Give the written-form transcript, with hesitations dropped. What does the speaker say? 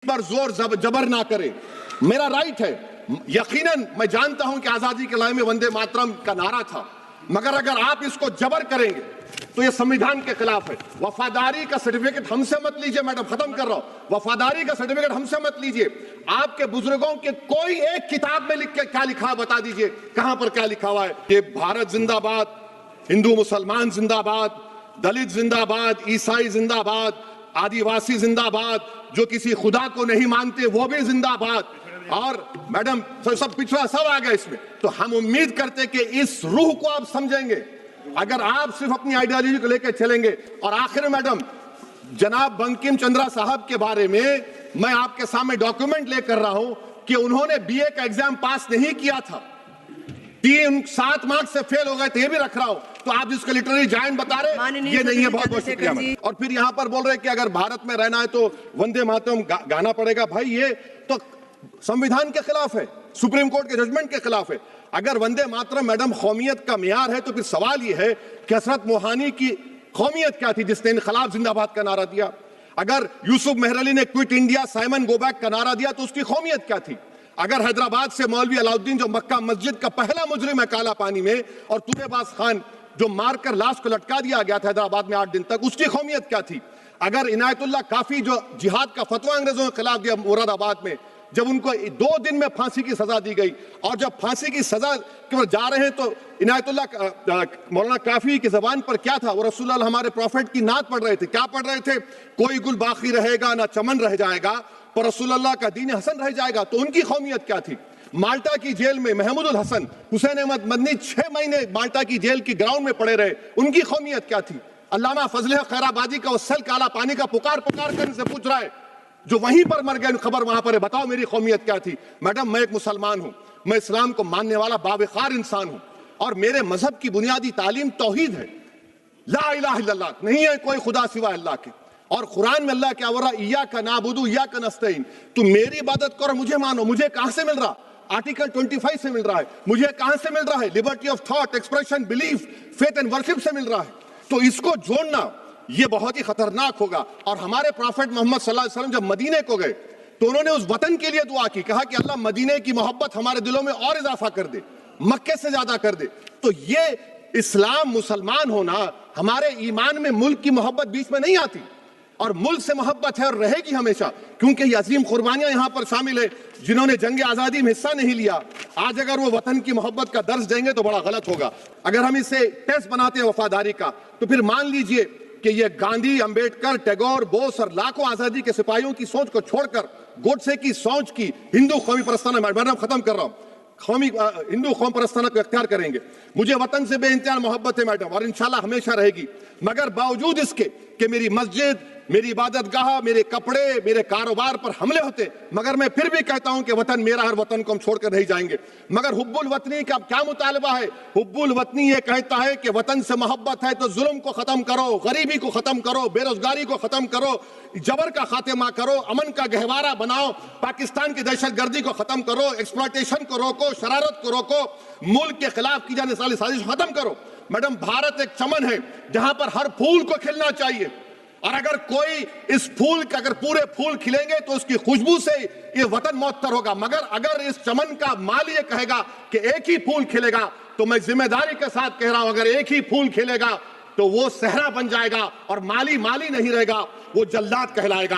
पर जोर जबर ना करे। मेरा राइट है, यकीनन मैं जानता हूं कि आजादी के लड़ाई में वंदे मातरम का नारा था, मगर अगर आप इसको जबर करेंगे तो ये संविधान के खिलाफ है। वफादारी का सर्टिफिकेट हमसे मत लीजिए, मैडम खत्म कर रहा हूं। वफादारी का सर्टिफिकेट हमसे मत लीजिए। आपके बुजुर्गों के कोई एक किताब में लिख के क्या लिखा है बता दीजिए, कहां पर क्या लिखा हुआ है। ये भारत जिंदाबाद, हिंदू मुसलमान जिंदाबाद, दलित जिंदाबाद, ईसाई जिंदाबाद, आदिवासी जिंदाबाद, जो किसी खुदा को नहीं मानते वो भी जिंदाबाद, और मैडम सब पिछड़ा सब आ गया इसमें। तो हम उम्मीद करते कि इस रूह को आप समझेंगे अगर आप सिर्फ अपनी आइडियोलॉजी को लेकर चलेंगे। और आखिर में मैडम, जनाब बंकिम चंद्रा साहब के बारे में मैं आपके सामने डॉक्यूमेंट लेकर रहा हूं कि उन्होंने बीए का एग्जाम पास नहीं किया था, 7 मार्क्स से फेल हो गए थे, ये भी रख रहा हूं। तो आप जिसको लिटरेरी जायंट बता रहे ये नहीं है। बहुत बहुत शुक्रिया। और फिर यहां पर बोल रहे कि अगर भारत में रहना है तो वंदे मातरम गाना पड़ेगा। भाई ये तो संविधान के खिलाफ है, सुप्रीम कोर्ट के जजमेंट के खिलाफ है। अगर वंदे मातरम मैडम कौमियत का मियार है तो फिर सवाल ये है कि हसरत मोहानी की कौमियत क्या थी जिसने इनकलाब जिंदाबाद का नारा दिया? अगर यूसुफ मेहरली ने quit India Simon go back का नारा दिया तो उसकी कौमियत क्या थी? अगर हैदराबाद से मौलवी अलाउद्दीन जो मक्का मस्जिद का पहला मुजरिम है काला पानी में, और तुबेबाज खान जो मारकर लाश को लटका दिया गया था हैदराबाद में 8 दिन तक, उसकी कौमियत क्या थी? अगर इनायतुल्लाह काफी जो जिहाद का फतवा अंग्रेजों के खिलाफ दिया मुरादाबाद में, जब उनको 2 दिन में फांसी की सजा दी गई, और जब फांसी की सजा के ऊपर जा रहे हैं तो इनायतुल्लाह मौलाना काफी की जबान पर क्या था? वो रसूलुल्लाह हमारे प्रॉफिट की नात पढ़ रहे थे। क्या पढ़ रहे थे? कोई गुल बाकी रहेगा ना चमन रह जाएगा, पर रसूलुल्लाह का दीन हसन रह जाएगा। तो उनकी कौमियत क्या थी? माल्टा की जेल में महमूदुल हसन, हुसैन अहमद मदनी 6 महीने माल्टा की जेल की ग्राउंड में पड़े रहे, उनकी कौमियत क्या थी? अल्लामा फजल खैराबादी का वो सल काला पानी का पुकार कर से पूछ रहा है जो वहीं पर मर गए, खबर वहां पर है, बताओ मेरी कौमियत क्या थी? मैडम मैं एक मुसलमान हूं, मैं इस्लाम को मानने वाला बावकार इंसान हूं, और मेरे मजहब की बुनियादी तालीम तौहीद है, ला इलाहा इल्लल्लाह, नहीं है कोई खुदा सिवा अल्लाह के। और कुरान में अल्लाह क्या बोल रहा? इय्याका नाबुदु इय्याका नस्तईन, तुम मेरी इबादत करो, मुझे मानो। मुझे कहां से मिल रहा? आर्टिकल 25 से मिल रहा है। मुझे कहां से मिल रहा है? Liberty of thought, expression, belief, faith and worship से मिल रहा है। तो इसको जोड़ना ये बहुत ही खतरनाक होगा। और हमारे प्रॉफेट मोहम्मद सल्लल्लाहु अलैहि वसल्लम जब मदीने को गए तो उन्होंने उस वतन के लिए दुआ की, कहा कि अल्लाह मदीने की मोहब्बत हमारे दिलों में और इजाफा कर दे, मक्के से ज्यादा कर दे। तो ये इस्लाम, मुसलमान होना, हमारे ईमान में मुल्क की मोहब्बत बीच में नहीं आती, और मुल्क से मोहब्बत है और रहेगी हमेशा, क्योंकि ये अजीम कुर्बानियां यहां पर शामिल है जिन्होंने जंग आजादी में हिस्सा नहीं लिया। आज अगर वो वतन की मोहब्बत का दर्ज देंगे तो बड़ा गलत होगा। अगर हम इसे टेस्ट बनाते हैं वफादारी का, तो फिर मान लीजिए कि ये गांधी, अंबेडकर, टैगोर, बोस और लाखों आजादी के सिपाहियों की सोच को छोड़कर गोडसे की सोच की हिंदू कौमी परस्ताना, मैडम खत्म कर रहा हूं, हिंदू कौम परस्ताना को इख्तियार करेंगे। मुझे वतन से बेइंतहा मोहब्बत है मैडम, और इंशाल्लाह हमेशा रहेगी, मगर बावजूद इसके कि मेरी मस्जिद, मेरी इबादत गाह, मेरे कपड़े, मेरे कारोबार पर हमले होते, मगर मैं फिर भी कहता हूं कि वतन मेरा, हर वतन को हम छोड़कर नहीं जाएंगे। मगर हुब्बुल वतनी का क्या मुतालबा है? हुब्बुल वतनी ये कहता है कि वतन से मोहब्बत है तो जुल्म को खत्म करो, गरीबी को खत्म करो, बेरोजगारी को खत्म करो, जबर का खात्मा करो, अमन का गहवारा बनाओ, पाकिस्तान की दहशतगर्दी को खत्म करो, एक्सप्लॉयटेशन को रोको, शरारत को रोको, मुल्क के खिलाफ की जाने वाली साजिश खत्म करो। मैडम भारत एक चमन है जहां पर हर फूल को खिलना चाहिए, और अगर कोई इस फूल के अगर पूरे फूल खिलेंगे तो उसकी खुशबू से ये वतन मौतर होगा। मगर अगर इस चमन का माली ये कहेगा कि एक ही फूल खिलेगा, तो मैं जिम्मेदारी के साथ कह रहा हूं, अगर एक ही फूल खिलेगा तो वो सहरा बन जाएगा, और माली माली नहीं रहेगा, वो जल्लाद कहलाएगा।